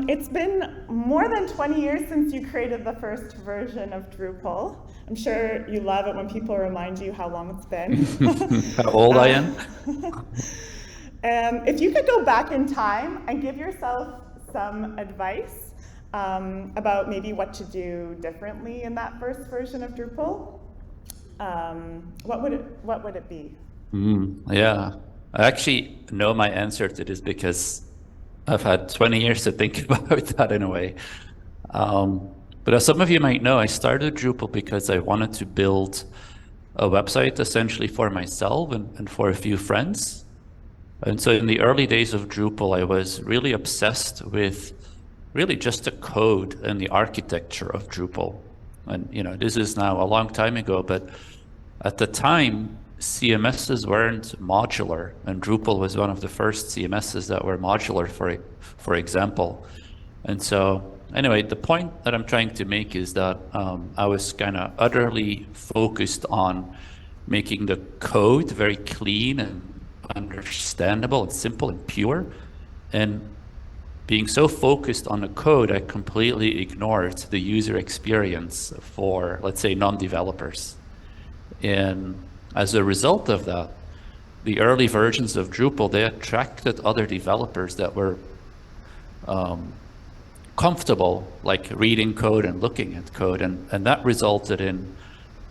It's been more than 20 years since you created the first version of Drupal. I'm sure you love it when people remind you how long it's been. How old I am? If you could go back in time and give yourself some advice about maybe what to do differently in that first version of Drupal, what would it be? Yeah, I actually know my answer to this because I've had 20 years to think about that in a way. Um, but as some of you might know, I started Drupal because I wanted to build a website essentially for myself and for a few friends. And so in the early days of Drupal, I was really obsessed with really just the code and the architecture of Drupal. And, this is now a long time ago, but at the time, CMSs weren't modular, and Drupal was one of the first CMSs that were modular, for example. And so, anyway, the point that I'm trying to make is that I was kind of utterly focused on making the code very clean and understandable and simple and pure. And being so focused on the code, I completely ignored the user experience for, let's say, non-developers. And as a result of that, the early versions of Drupal, they attracted other developers that were comfortable, like reading code and looking at code. And that resulted in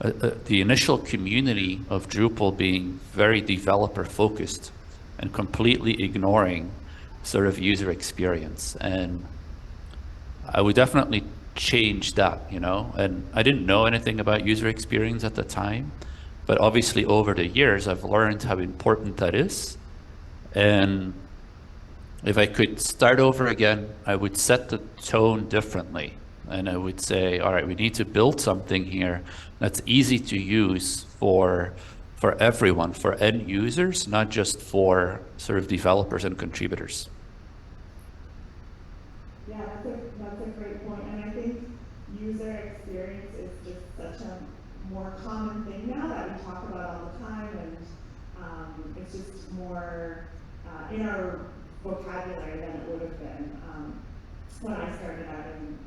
the initial community of Drupal being very developer focused and completely ignoring sort of user experience. And I would definitely change that, and I didn't know anything about user experience at the time, but obviously over the years, I've learned how important that is. And if I could start over again, I would set the tone differently. And I would say, all right, we need to build something here that's easy to use for everyone, for end users, not just for sort of developers and contributors. Yeah, that's a great point. And I think user experience is just such a more common thing now that we talk about all the time, and it's just more in our vocabulary than it would have been when I started out in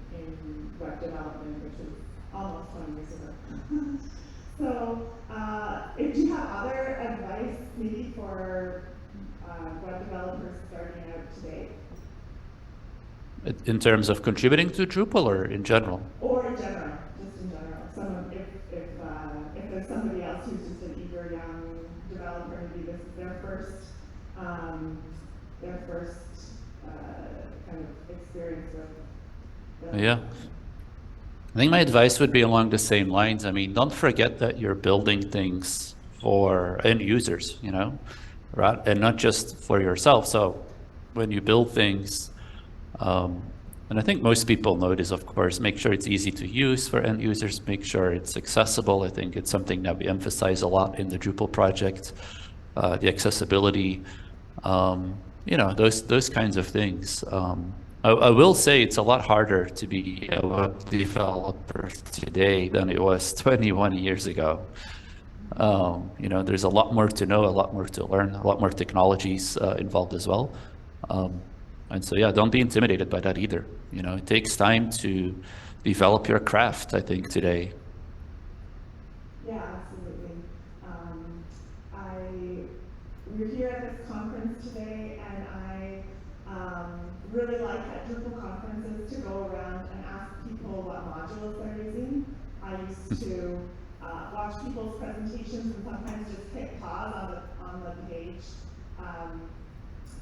web development, which was almost 20 years ago. So, if you have other advice maybe for web developers starting out today? In terms of contributing to Drupal or in general? Or in general, just in general. If there's somebody else who's just an eager young developer, maybe this is their first kind of experience with. Yeah. I think my advice would be along the same lines. I mean, don't forget that you're building things for end users, right? And not just for yourself. So when you build things, and I think most people know this, of course, make sure it's easy to use for end users, make sure it's accessible. I think it's something that we emphasize a lot in the Drupal project, the accessibility, those kinds of things. I will say it's a lot harder to be a web developer today than it was 21 years ago. There's a lot more to know, a lot more to learn, a lot more technologies involved as well. And so, yeah, don't be intimidated by that either. It takes time to develop your craft, I think, today. Yeah, absolutely. We're here at this conference today, and I really like at Drupal conferences to go around and ask people what modules they're using. I used to watch people's presentations and sometimes just hit pause on the page,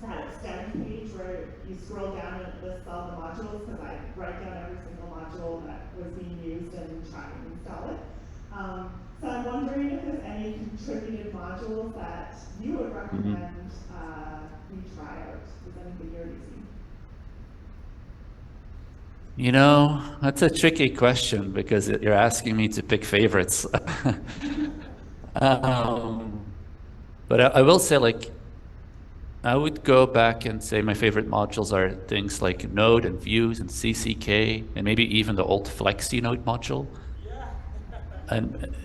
that extend page where you scroll down and it lists all the modules, because I write down every single module that was being used and try and install it. So I'm wondering if there's any contributed modules that you would recommend we try out. Is anything you're using? That's a tricky question because you're asking me to pick favorites. But I will say, I would go back and say my favorite modules are things like Node and Views and CCK, and maybe even the old Flexi Node module. And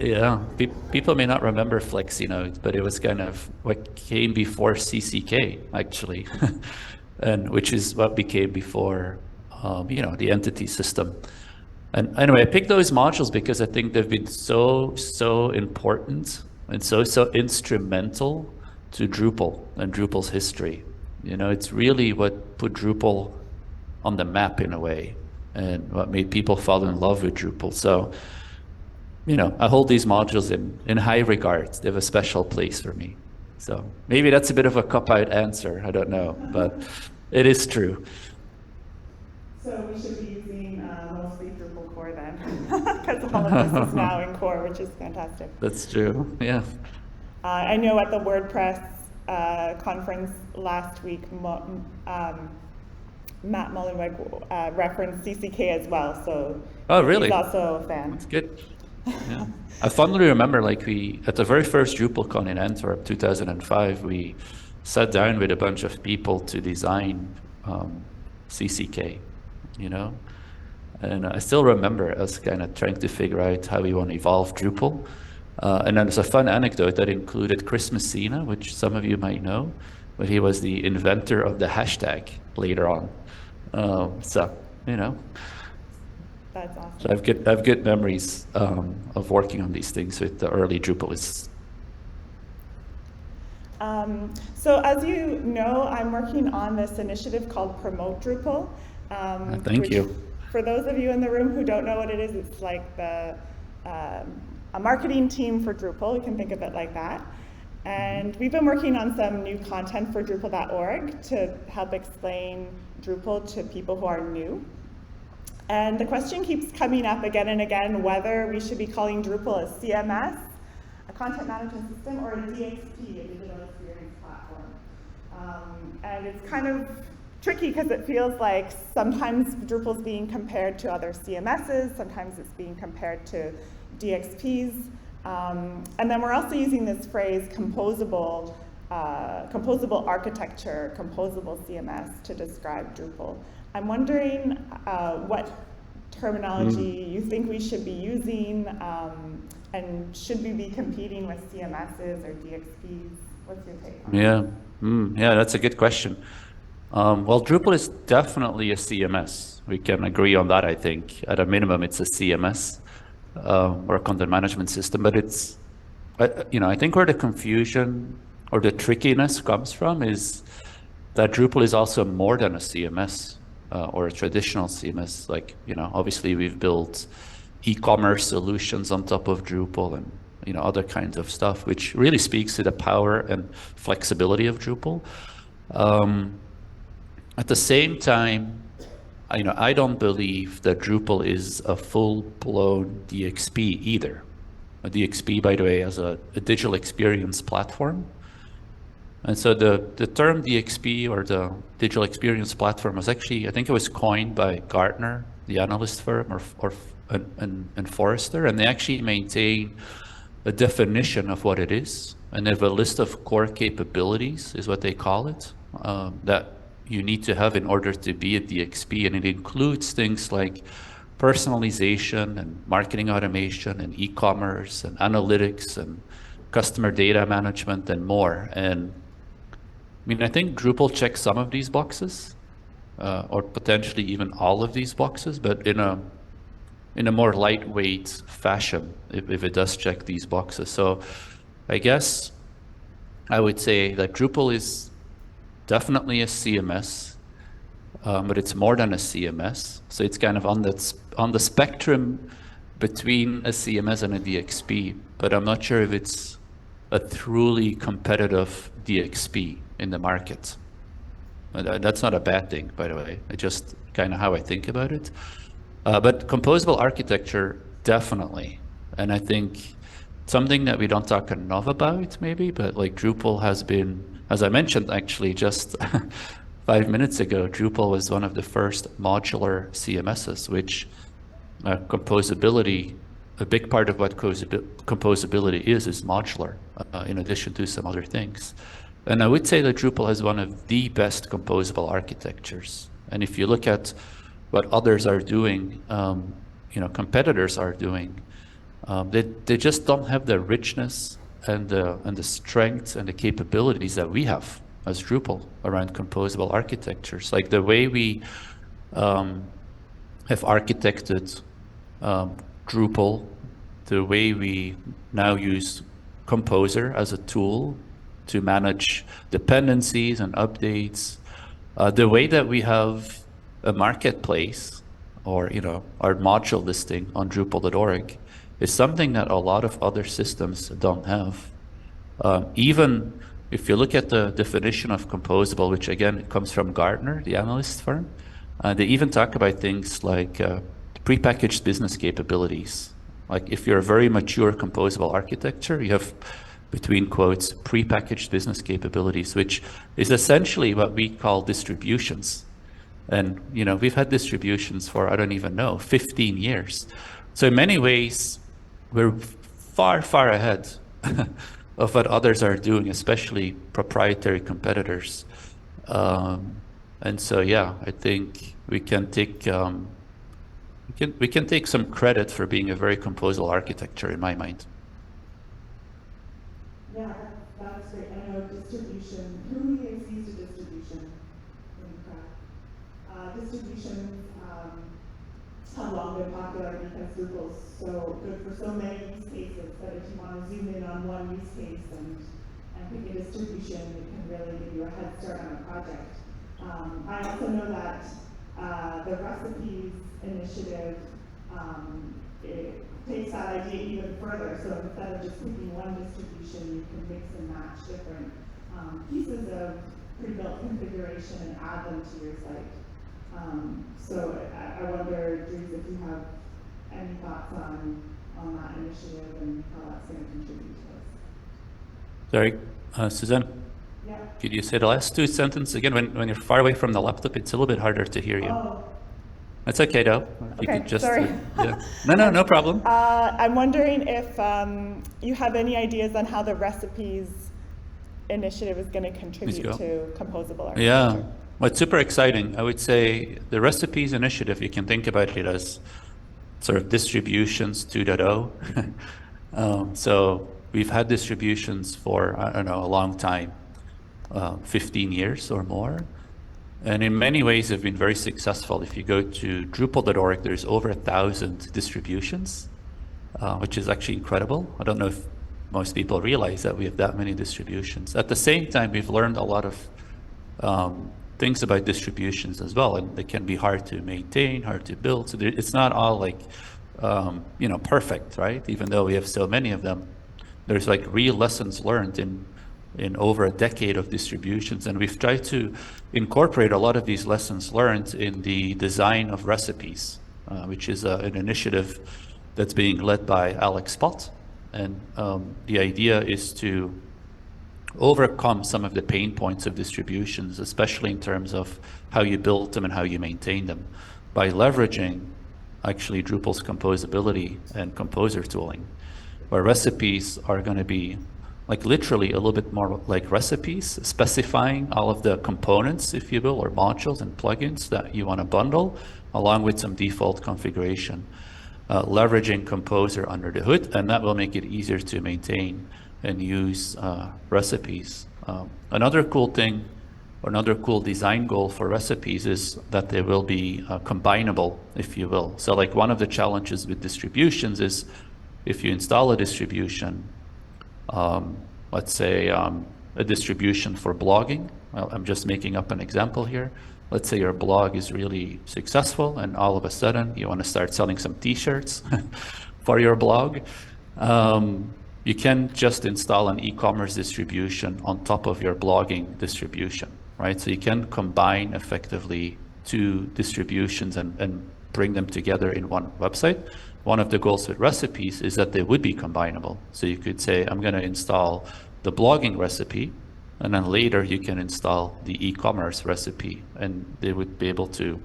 people may not remember Flexi Node, but it was kind of what came before CCK, actually. and which is what became before, the entity system. And anyway, I picked those modules because I think they've been so important and so instrumental to Drupal and Drupal's history. It's really what put Drupal on the map in a way, and what made people fall in love with Drupal. So, I hold these modules in high regard. They have a special place for me. So maybe that's a bit of a cop-out answer. I don't know, but it is true. So we should be using mostly Drupal core then, because all of this is now in core, which is fantastic. That's true, yeah. I know at the WordPress conference last week, Matt Mullenweg referenced CCK as well, so oh, really? he's also a fan. That's good. Yeah. I fondly remember, like, at the very first DrupalCon in Antwerp, 2005, we sat down with a bunch of people to design CCK, and I still remember us kind of trying to figure out how we want to evolve Drupal. And then there's a fun anecdote that included Chris Messina, which some of you might know, but he was the inventor of the hashtag later on. So. That's awesome. So I've good memories of working on these things with the early Drupalists. So as you know, I'm working on this initiative called Promote Drupal. Thank you. For those of you in the room who don't know what it is, it's like a marketing team for Drupal. You can think of it like that. And we've been working on some new content for Drupal.org to help explain Drupal to people who are new. And the question keeps coming up again and again whether we should be calling Drupal a CMS, a content management system, or a DXP, a digital experience platform. And it's kind of tricky because it feels like sometimes Drupal's being compared to other CMSs, sometimes it's being compared to DXPs. And then we're also using this phrase composable architecture, composable CMS to describe Drupal. I'm wondering what terminology you think we should be using, and should we be competing with CMSs or DXPs? What's your take on that? Yeah, that's a good question. Well, Drupal is definitely a CMS. We can agree on that, I think. At a minimum, it's a CMS or a content management system, but it's, I think where the confusion or the trickiness comes from is that Drupal is also more than a CMS. Or a traditional CMS, like, obviously we've built e-commerce solutions on top of Drupal and, other kinds of stuff, which really speaks to the power and flexibility of Drupal. At the same time, I don't believe that Drupal is a full-blown DXP either. A DXP, by the way, as a digital experience platform. And so the term DXP, or the digital experience platform, was actually, I think it was coined by Gartner, the analyst firm, and Forrester, and they actually maintain a definition of what it is. And they have a list of core capabilities, is what they call it, that you need to have in order to be a DXP. And it includes things like personalization and marketing automation and e-commerce and analytics and customer data management and more. And I think Drupal checks some of these boxes, or potentially even all of these boxes, but in a more lightweight fashion, if it does check these boxes. So I guess I would say that Drupal is definitely a CMS, but it's more than a CMS. So it's kind of on the spectrum between a CMS and a DXP, but I'm not sure if it's a truly competitive DXP in the market. That's not a bad thing, by the way. It's just kind of how I think about it. But composable architecture, definitely. And I think something that we don't talk enough about, maybe, but like Drupal has been, as I mentioned, actually just 5 minutes ago, Drupal was one of the first modular CMSs, which composability, a big part of what composability is modular, in addition to some other things. And I would say that Drupal has one of the best composable architectures. And if you look at what others are doing, competitors are doing, they just don't have the richness and the strength and the capabilities that we have as Drupal around composable architectures. Like the way we have architected Drupal, the way we now use Composer as a tool to manage dependencies and updates, the way that we have a marketplace or our module listing on Drupal.org is something that a lot of other systems don't have. Even if you look at the definition of composable, which again it comes from Gartner, the analyst firm, they even talk about things like prepackaged business capabilities. Like if you're a very mature composable architecture, you have, between quotes, prepackaged business capabilities, which is essentially what we call distributions. And we've had distributions for, I don't even know, 15 years. So in many ways, we're far, far ahead of what others are doing, especially proprietary competitors. And so, yeah, I think we can take we can take some credit for being a very composable architecture in my mind. Yeah, that's great. I know distribution. Who here sees a distribution in the crowd? Distributions have long been popular because Drupal is so good for so many use cases that if you want to zoom in on one use case and pick a distribution, it can really give you a head start on a project. I also know that the recipes initiative, it takes that idea even further. So instead of just picking one distribution, you can mix and match different pieces of pre-built configuration and add them to your site. So I wonder, Dries, if you have any thoughts on that initiative and how that's going to contribute to us. Sorry, Suzanne? Yeah. Could you say the last two sentences again? When you're far away from the laptop, it's a little bit harder to hear you. Oh. That's okay, though. You Okay, could just, sorry. Yeah. No problem. I'm wondering if you have any ideas on how the recipes initiative is going to contribute to composable architecture. Yeah, well, it's super exciting. I would say the recipes initiative, you can think about it as sort of distributions 2.0. So we've had distributions for, I don't know, a long time, 15 years or more. And in many ways, they've been very successful. If you go to Drupal.org, there's over 1,000 distributions, which is actually incredible. I don't know if most people realize that we have that many distributions. At the same time, we've learned a lot of things about distributions as well, and they can be hard to maintain, hard to build. So it's not all like, perfect, right? Even though we have so many of them, there's like real lessons learned in over a decade of distributions. And we've tried to incorporate a lot of these lessons learned in the design of recipes, which is an initiative that's being led by Alex Pott. And the idea is to overcome some of the pain points of distributions, especially in terms of how you build them and how you maintain them, by leveraging actually Drupal's composability and composer tooling, where recipes are going to be like literally a little bit more like recipes, specifying all of the components, if you will, or modules and plugins that you want to bundle, along with some default configuration, leveraging Composer under the hood, and that will make it easier to maintain and use recipes. Another cool thing, or another cool design goal for recipes is that they will be combinable, if you will. So like one of the challenges with distributions is if you install a distribution, let's say a distribution for blogging. Well, I'm just making up an example here. Let's say your blog is really successful and all of a sudden you want to start selling some t-shirts for your blog. You can just install an e-commerce distribution on top of your blogging distribution, right? So you can combine effectively two distributions and bring them together in one website. One of the goals with recipes is that they would be combinable. So you could say, I'm going to install the blogging recipe, and then later you can install the e-commerce recipe, and they would be able to,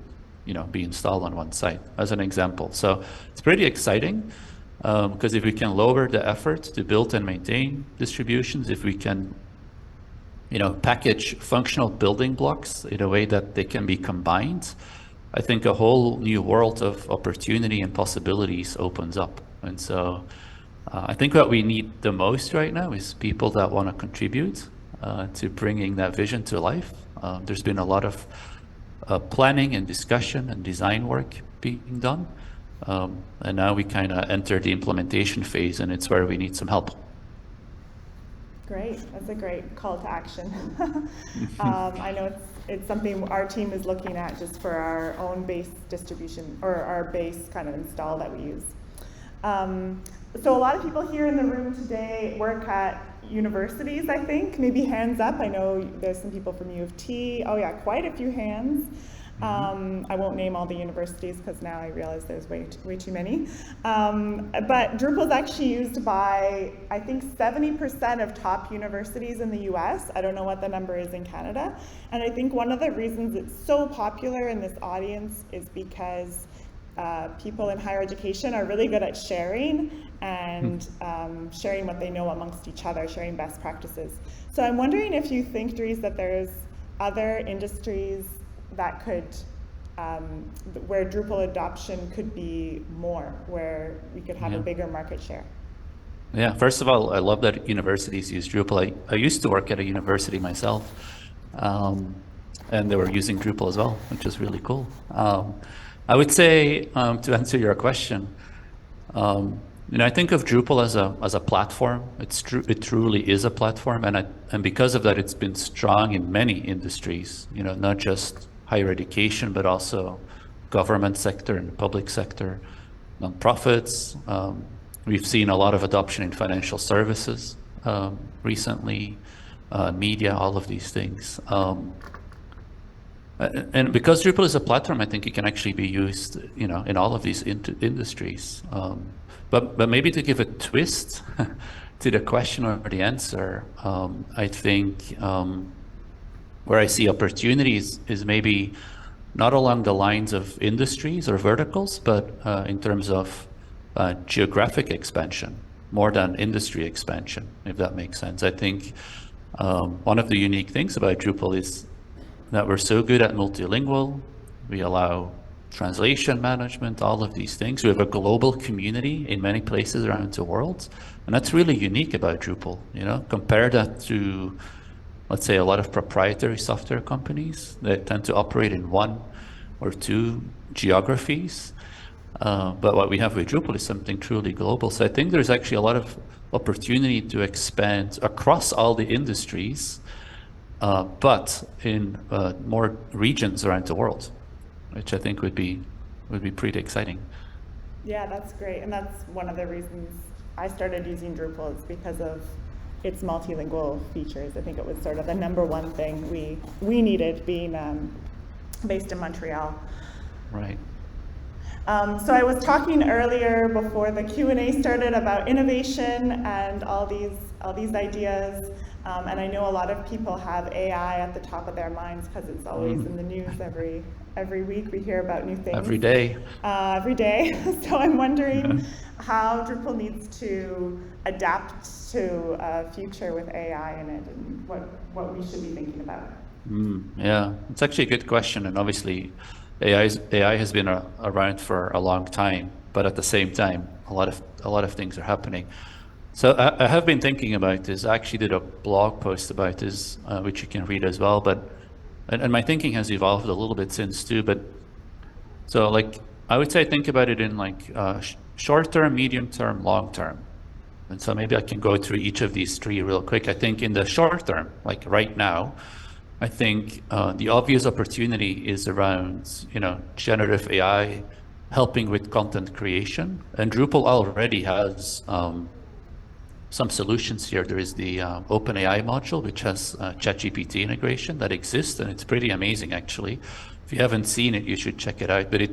be installed on one site, as an example. So it's pretty exciting, because if we can lower the effort to build and maintain distributions, if we can, package functional building blocks in a way that they can be combined, I think a whole new world of opportunity and possibilities opens up. And so I think what we need the most right now is people that want to contribute to bringing that vision to life. There's been a lot of planning and discussion and design work being done. And now we kind of enter the implementation phase, and it's where we need some help. Great, that's a great call to action. I know it's something our team is looking at just for our own base distribution, or our base kind of install that we use. So a lot of people here in the room today work at universities, I think. Maybe hands up. I know there's some people from U of T. Oh yeah, quite a few hands. I won't name all the universities because now I realize there's way too many. But Drupal is actually used by, I think, 70% of top universities in the US. I don't know what the number is in Canada. And I think one of the reasons it's so popular in this audience is because people in higher education are really good at sharing and sharing what they know amongst each other, sharing best practices. So I'm wondering if you think, Dries, that there's other industries that could, where Drupal adoption could be more, where we could have a bigger market share. Yeah, first of all, I love that universities use Drupal. I used to work at a university myself, and they were using Drupal as well, which is really cool. I would say, to answer your question, I think of Drupal as a platform. It truly is a platform, and because of that, it's been strong in many industries. Not just higher education, but also government sector and public sector, nonprofits. We've seen a lot of adoption in financial services recently, media, all of these things. And because Drupal is a platform, I think it can actually be used, in all of these industries. But maybe to give a twist to the question or the answer, I think where I see opportunities is maybe not along the lines of industries or verticals, but in terms of geographic expansion, more than industry expansion, if that makes sense. I think one of the unique things about Drupal is that we're so good at multilingual. We allow translation management, all of these things. We have a global community in many places around the world. And that's really unique about Drupal. Compare that to, let's say, a lot of proprietary software companies that tend to operate in one or two geographies. But what we have with Drupal is something truly global. So I think there's actually a lot of opportunity to expand across all the industries, but in more regions around the world, which I think would be pretty exciting. Yeah, that's great. And that's one of the reasons I started using Drupal, is because of its multilingual features. I think it was sort of the number one thing we needed, being based in Montreal. Right. So I was talking earlier before the Q&A started about innovation and all these ideas. And I know a lot of people have AI at the top of their minds because it's always in the news every week. We hear about new things. Every day. Every day. So I'm wondering how Drupal needs to adapt to a future with AI in it, and what we should be thinking about. Yeah, it's actually a good question. And obviously, AI has been around for a long time, but at the same time, a lot of things are happening. So I have been thinking about this. I actually did a blog post about this, which you can read as well. And my thinking has evolved a little bit since too. But so I would say think about it in short term, medium term, long term. And so maybe I can go through each of these three real quick. I think in the short term, like right now, I think the obvious opportunity is around generative AI helping with content creation. And Drupal already has some solutions here. There is the OpenAI module, which has ChatGPT integration that exists, and it's pretty amazing, actually. If you haven't seen it, you should check it out. But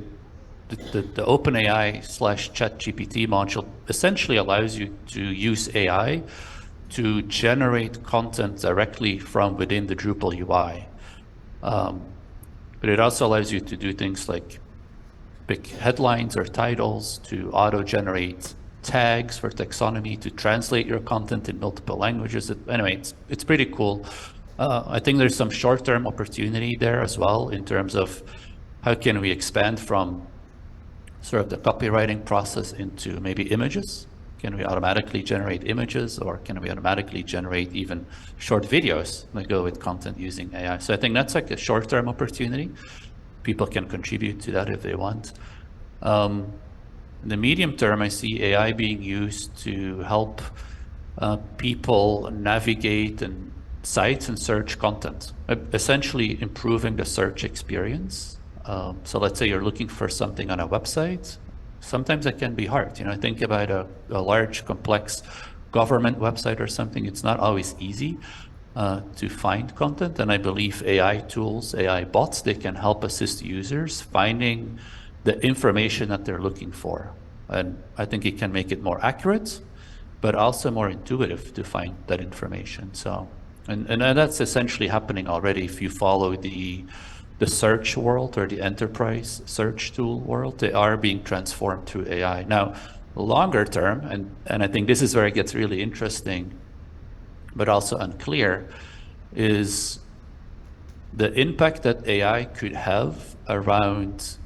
the OpenAI/ChatGPT module essentially allows you to use AI to generate content directly from within the Drupal UI. But it also allows you to do things like pick headlines or titles, to auto-generate tags for taxonomy, to translate your content in multiple languages. Anyway, it's pretty cool. I think there's some short-term opportunity there as well in terms of how can we expand from sort of the copywriting process into maybe images. Can we automatically generate images, or can we automatically generate even short videos that go with content using AI? So I think that's like a short-term opportunity. People can contribute to that if they want. In the medium term, I see AI being used to help people navigate and sites and search content, essentially improving the search experience. So let's say you're looking for something on a website. Sometimes it can be hard. You know, think about a large, complex government website or something. It's not always easy to find content. And I believe AI tools, AI bots, they can help assist users finding the information that they're looking for. And I think it can make it more accurate, but also more intuitive to find that information. So, and that's essentially happening already. If you follow the search world or the enterprise search tool world, they are being transformed through AI. Now, longer term, and I think this is where it gets really interesting, but also unclear, is the impact that AI could have around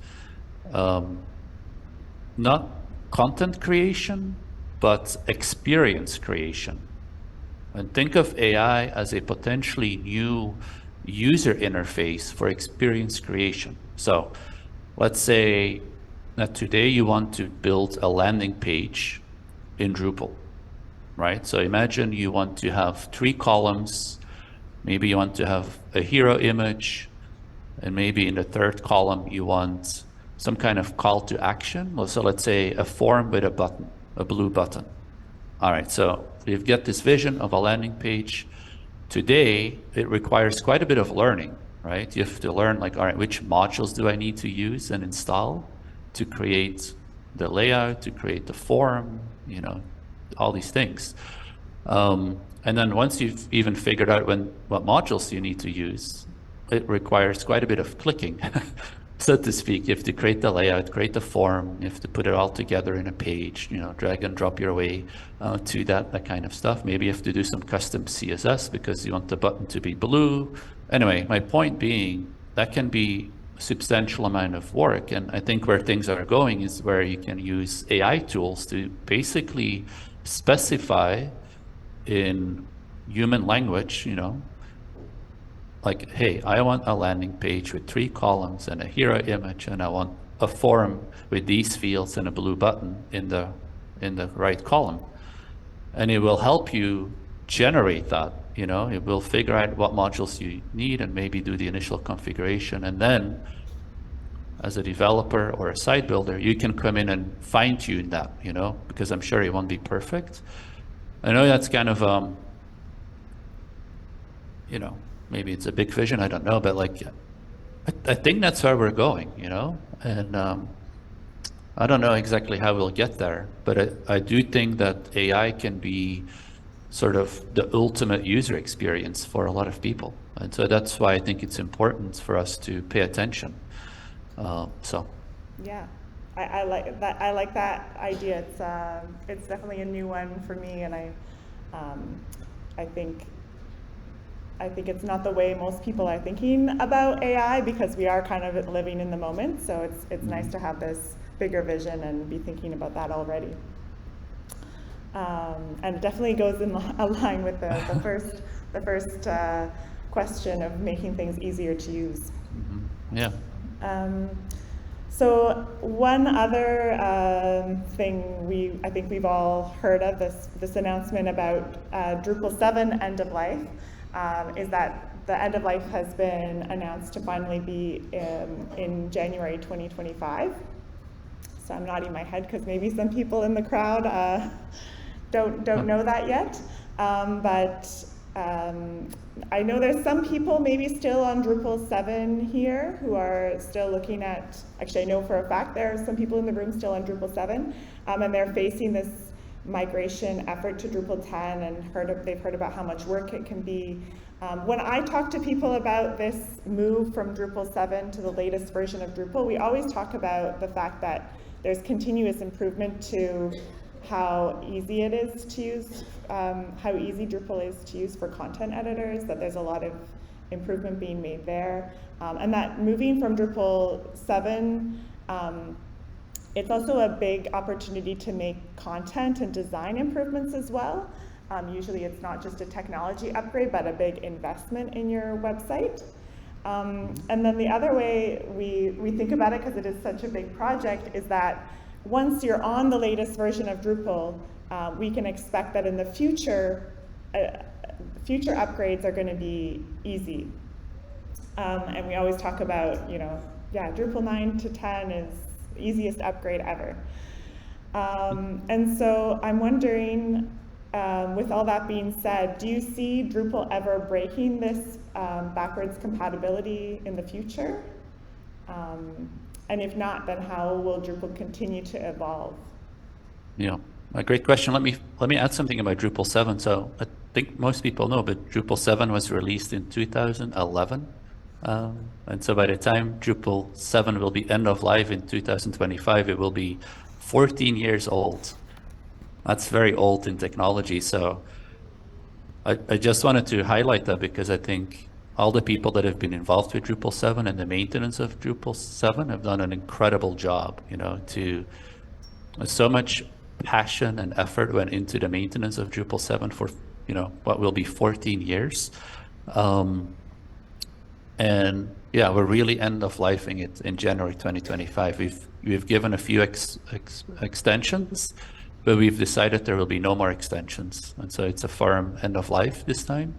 not content creation, but experience creation. And think of AI as a potentially new user interface for experience creation. So let's say that today you want to build a landing page in Drupal, right? So imagine you want to have 3 columns. Maybe you want to have a hero image, and maybe in the 3rd column you want some kind of call to action. So let's say a form with a button, a blue button. All right, so you've got this vision of a landing page. Today, it requires quite a bit of learning, right? You have to learn, like, all right, which modules do I need to use and install to create the layout, to create the form, you know, all these things. And then once you've even figured out what modules you need to use, it requires quite a bit of clicking, so to speak. You have to create the layout, create the form, you have to put it all together in a page, you know, drag and drop your way to that kind of stuff. Maybe you have to do some custom CSS because you want the button to be blue. Anyway, my point being, that can be a substantial amount of work. And I think where things are going is where you can use AI tools to basically specify in human language, you know, like, hey, I want a landing page with 3 columns and a hero image, and I want a form with these fields and a blue button in the right column. And it will help you generate that, you know, it will figure out what modules you need and maybe do the initial configuration. And then as a developer or a site builder, you can come in and fine tune that, you know, because I'm sure it won't be perfect. I know that's kind of, you know, maybe it's a big vision, I don't know, but like, I think that's where we're going, you know, and I don't know exactly how we'll get there, but I do think that AI can be sort of the ultimate user experience for a lot of people. And so that's why I think it's important for us to pay attention. So. Yeah, I like that. I like that idea. It's definitely a new one for me, and I think it's not the way most people are thinking about AI, because we are kind of living in the moment. So it's nice to have this bigger vision and be thinking about that already. And it definitely goes in line with the first question of making things easier to use. Mm-hmm. Yeah. So one other thing I think we've all heard of, this announcement about Drupal 7 end of life, is that the end of life has been announced to finally be in January 2025. So I'm nodding my head because maybe some people in the crowd don't know that yet. But I know there's some people maybe still on Drupal 7 here who are still looking at, actually I know for a fact there are some people in the room still on Drupal 7, and they're facing this migration effort to Drupal 10, and they've heard about how much work it can be. When I talk to people about this move from Drupal 7 to the latest version of Drupal, we always talk about the fact that there's continuous improvement to how easy it is to use, how easy Drupal is to use for content editors, that there's a lot of improvement being made there. And that moving from Drupal 7 It's also a big opportunity to make content and design improvements as well. Usually it's not just a technology upgrade, but a big investment in your website. And then the other way we think about it, because it is such a big project, is that once you're on the latest version of Drupal, we can expect that in the future, future upgrades are going to be easy. And we always talk about, Drupal 9 to 10 is the easiest upgrade ever. And so I'm wondering, with all that being said, do you see Drupal ever breaking this backwards compatibility in the future? And if not, then how will Drupal continue to evolve? Yeah, a great question. Let me add something about Drupal 7. So I think most people know, but Drupal 7 was released in 2011. And so by the time Drupal 7 will be end of life in 2025, it will be 14 years old. That's very old in technology. So I just wanted to highlight that because I think all the people that have been involved with Drupal 7 and the maintenance of Drupal 7 have done an incredible job, so much passion and effort went into the maintenance of Drupal 7 for, what will be 14 years. And yeah, we're really end of lifing it in January 2025. We've given a few extensions, but we've decided there will be no more extensions. And so it's a firm end of life this time.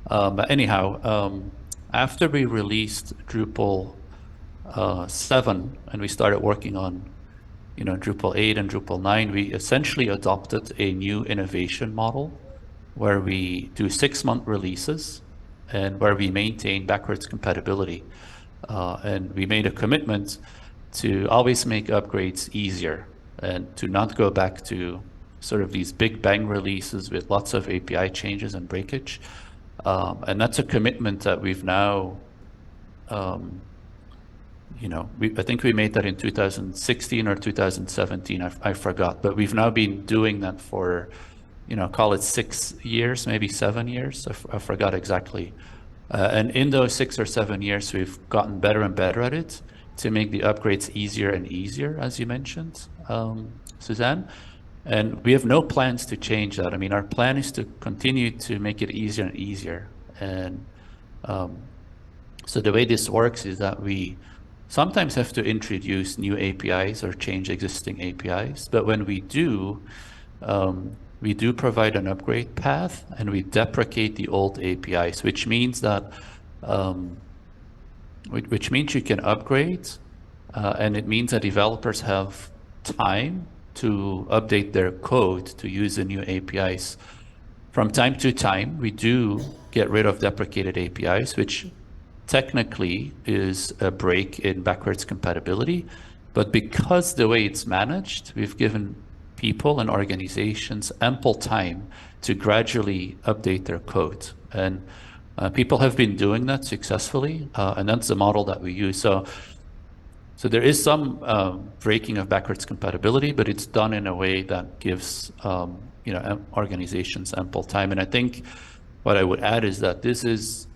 But anyhow, after we released Drupal 7 and we started working on, Drupal 8 and Drupal 9, we essentially adopted a new innovation model where we do 6-month releases and where we maintain backwards compatibility. And we made a commitment to always make upgrades easier and to not go back to sort of these big bang releases with lots of API changes and breakage. And that's a commitment that we've now, I think we made that in 2016 or 2017, I forgot, but we've now been doing that for, call it 6 years, maybe 7 years. I forgot exactly. And in those 6 or 7 years, we've gotten better and better at it to make the upgrades easier and easier, as you mentioned, Suzanne. And we have no plans to change that. I mean, our plan is to continue to make it easier and easier. And so the way this works is that we sometimes have to introduce new APIs or change existing APIs. But when we do provide an upgrade path and we deprecate the old APIs, which means that which means you can upgrade, and it means that developers have time to update their code to use the new APIs. From time to time, we do get rid of deprecated APIs, which technically is a break in backwards compatibility. But because the way it's managed, we've given people and organizations ample time to gradually update their code. And people have been doing that successfully, and that's the model that we use. So there is some breaking of backwards compatibility, but it's done in a way that gives organizations ample time. And I think what I would add is that this is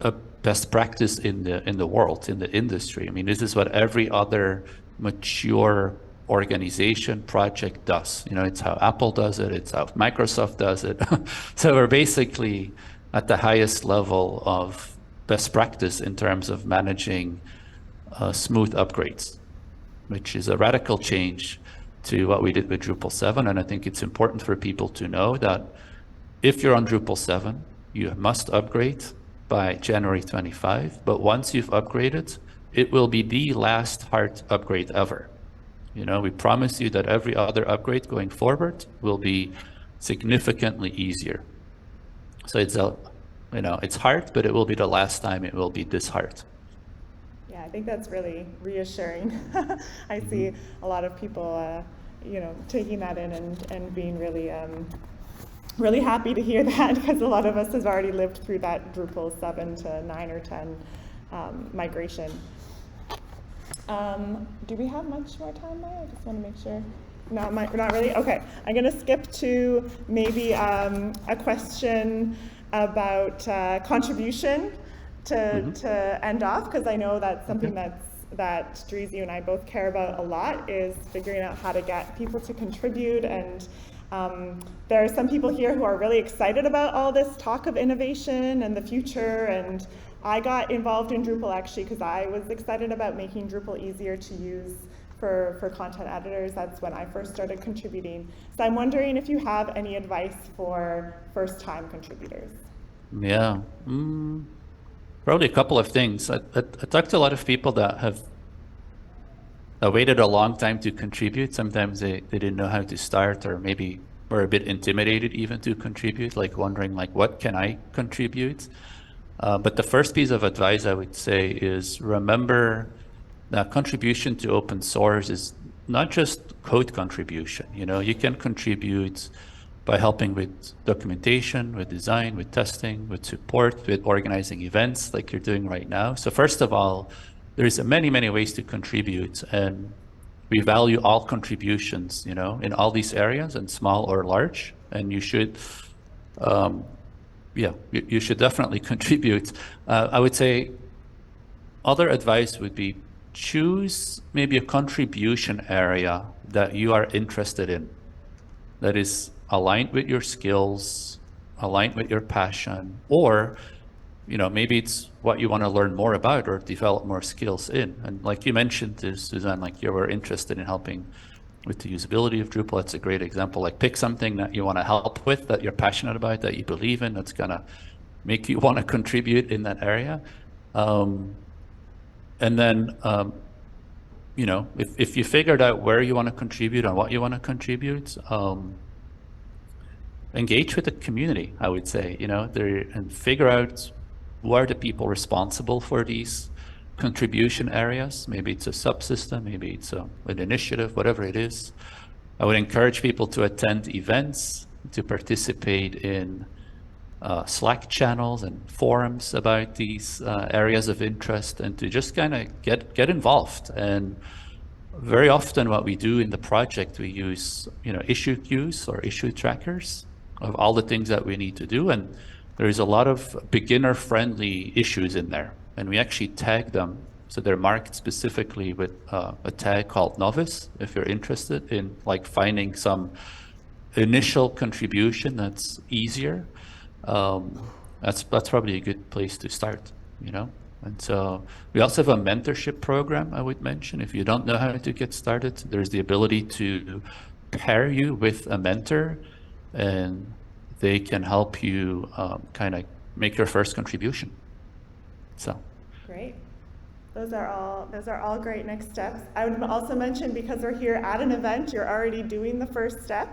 a best practice in the world, in the industry. I mean, this is what every other mature organization project does. It's how Apple does it. It's how Microsoft does it. So we're basically at the highest level of best practice in terms of managing smooth upgrades, which is a radical change to what we did with Drupal 7. And I think it's important for people to know that if you're on Drupal 7, you must upgrade by January 25. But once you've upgraded, it will be the last hard upgrade ever. We promise you that every other upgrade going forward will be significantly easier. So it's hard, but it will be the last time it will be this hard. Yeah, I think that's really reassuring. I see a lot of people, taking that in and being really, really happy to hear that, because a lot of us have already lived through that Drupal 7 to 9 or 10 migration. Do we have much more time, Maya? I just want to make sure. No, not really? Okay. I'm going to skip to maybe a question about contribution to end off, because I know that's something that's that Dries, you and I both care about a lot is figuring out how to get people to contribute. And there are some people here who are really excited about all this talk of innovation and the future. And I got involved in Drupal actually because I was excited about making Drupal easier to use for content editors. That's when I first started contributing. So I'm wondering if you have any advice for first-time contributors. Yeah, probably a couple of things. I talked to a lot of people that have waited a long time to contribute. Sometimes they didn't know how to start, or maybe were a bit intimidated even to contribute, like wondering like, what can I contribute? But the first piece of advice I would say is remember that contribution to open source is not just code contribution. You know, you can contribute by helping with documentation, with design, with testing, with support, with organizing events like you're doing right now. So first of all, there's many, many ways to contribute, and we value all contributions, you know, in all these areas, and small or large, and you should, you should definitely contribute. I would say other advice would be choose maybe a contribution area that you are interested in, that is aligned with your skills, aligned with your passion, or, you know, maybe it's what you want to learn more about or develop more skills in. And like you mentioned, Suzanne, like you were interested in helping with the usability of Drupal. That's a great example. Like pick something that you want to help with, that you're passionate about, that you believe in, that's gonna make you want to contribute in that area. And then, you know, if you figured out where you want to contribute and what you want to contribute, engage with the community, I would say, you know, and figure out who are the people responsible for these contribution areas. Maybe it's a subsystem, maybe it's an initiative, whatever it is. I would encourage people to attend events, to participate in Slack channels and forums about these areas of interest, and to just kind of get involved. And very often what we do in the project, we use, you know, issue queues or issue trackers of all the things that we need to do. And there's a lot of beginner-friendly issues in there, and we actually tag them. So they're marked specifically with a tag called novice, if you're interested in like finding some initial contribution that's easier. That's probably a good place to start, you know. And so we also have a mentorship program I would mention. If you don't know how to get started, there's the ability to pair you with a mentor, and they can help you kind of make your first contribution. So great. Those are all great next steps. I would also mention, because we're here at an event, you're already doing the first step.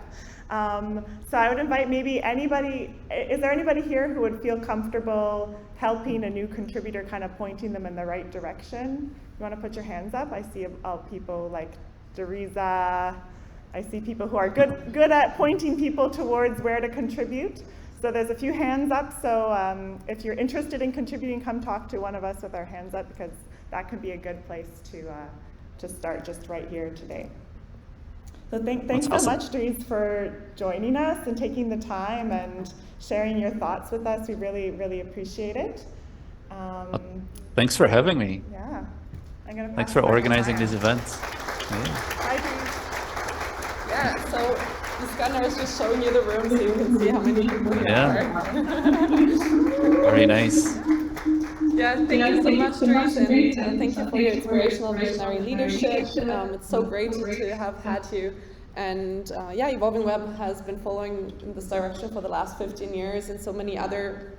So I would invite maybe anybody, is there anybody here who would feel comfortable helping a new contributor, kind of pointing them in the right direction? You want to put your hands up? I see people like Teresa. I see people who are good at pointing people towards where to contribute. So there's a few hands up. So if you're interested in contributing, come talk to one of us with our hands up, because that could be a good place to start just right here today. So thanks so much, Dries, for joining us and taking the time and sharing your thoughts with us. We really, really appreciate it. Thanks for having me. Yeah. Thanks for organizing these events. Yeah. Hi, Dries. Yeah, so the scanner is just showing you the room so you can see how many people there are. Very nice. Yeah, thank you so much, Dries, and thank you for your inspirational visionary leadership. It's so great to have had you. And yeah, Evolving Web has been following in this direction for the last 15 years, and so many other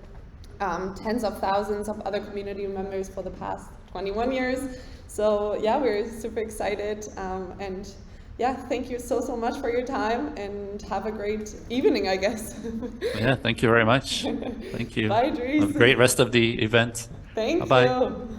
tens of thousands of other community members for the past 21 years. So yeah, we're super excited. And yeah, thank you so much for your time, and have a great evening, I guess. Yeah, thank you very much. Thank you. Bye, Dries. Have a great rest of the event. Thank Bye-bye. you.